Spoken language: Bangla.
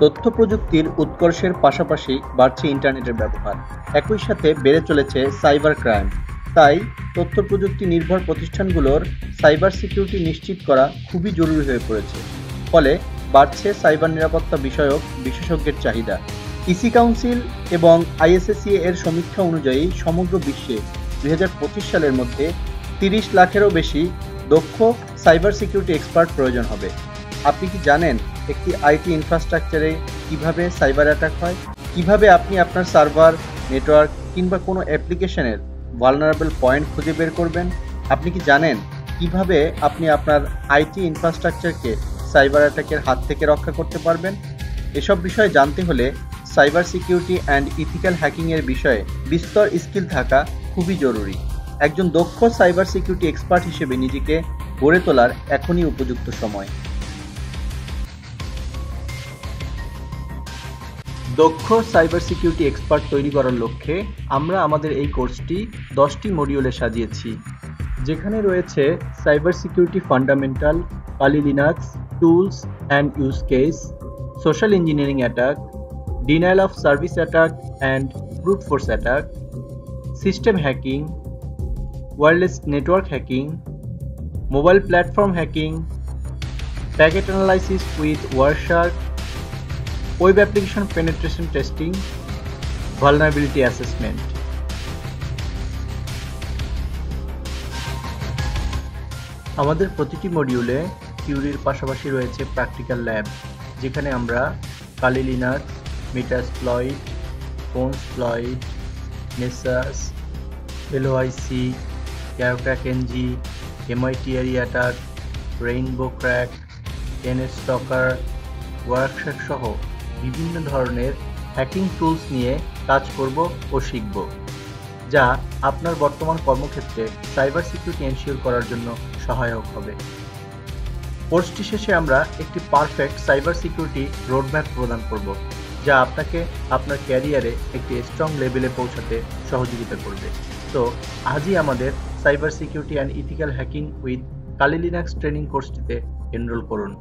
তথ্য প্রযুক্তির উৎকর্ষের পাশাপাশি বাড়ছে ইন্টারনেটের ব্যবহার, একই সাথে বেড়ে চলেছে সাইবার ক্রাইম। তাই তথ্য প্রযুক্তি নির্ভর প্রতিষ্ঠানগুলোর সাইবার সিকিউরিটি নিশ্চিত করা খুবই জরুরি হয়ে পড়েছে। ফলে বাড়ছে সাইবার নিরাপত্তা বিষয়ক বিশেষজ্ঞের চাহিদা। ইসি কাউন্সিল এবং আইএসএসিএ এর সমীক্ষা অনুযায়ী সমগ্র বিশ্বে 2025 সালের মধ্যে 30 লাখেরও বেশি দক্ষ সাইবার সিকিউরিটি এক্সপার্ট প্রয়োজন হবে। আপনি কি জানেন একটি আইটি ইনফ্রাস্ট্রাকচারে কিভাবে সাইবার অ্যাটাক হয়? কিভাবে আপনি আপনার সার্ভার, নেটওয়ার্ক কিংবা কোনো অ্যাপ্লিকেশনের ভালনারেবল পয়েন্ট খুঁজে বের করবেন? আপনি কি জানেন কিভাবে আপনি আপনার আইটি ইনফ্রাস্ট্রাকচারকে সাইবার অ্যাটাকের হাত থেকে রক্ষা করতে পারবেন? এসব বিষয়ে জানতে হলে সাইবার সিকিউরিটি অ্যান্ড ইথিক্যাল হ্যাকিংয়ের বিষয়ে বিস্তর স্কিল থাকা খুবই জরুরি। একজন দক্ষ সাইবার সিকিউরিটি এক্সপার্ট হিসেবে নিজেকে গড়ে তোলার এখনই উপযুক্ত সময়। দক্ষ সাইবার সিকিউরিটি এক্সপার্ট তৈরি করার লক্ষ্যে আমরা আমাদের এই কোর্সটি 10টি মডিউলে সাজিয়েছি, যেখানে রয়েছে cyber security fundamental, Kali Linux, tools and use case, social engineering attack, denial of service attack and brute force attack, system hacking, wireless network hacking, mobile platform hacking, packet analysis with Wireshark, web application penetration testing, vulnerability assessment. আমাদের প্রতিটি মডিউলে থিওরির পাশাপাশি রয়েছে প্র্যাকটিক্যাল ল্যাব, যেখানে আমরা Kali Linux, Metasploit, PhoneSploit, Nessus, LOIC, aircrack NG, MITRE attack, rainbow crack, এনএসটকার, ওয়ার্কশপ সহ বিভিন্ন ধরনের হ্যাকিং টুলস নিয়ে কাজ করব ও শিখব, যা আপনার বর্তমান কর্মক্ষেত্রে সাইবার সিকিউরিটি এনশিওর করার জন্য সহায়ক হবে। কোর্সটি শেষে আমরা একটি পারফেক্ট সাইবার সিকিউরিটি রোডম্যাপ প্রদান করব, যা আপনাকে আপনার ক্যারিয়ারে একটি স্ট্রং লেভেলে পৌঁছাতে সহযোগিতা করবে। তো আজই আমাদের cyber security and ethical hacking with Kali Linux training কোর্সটিতে এনরোল করুন।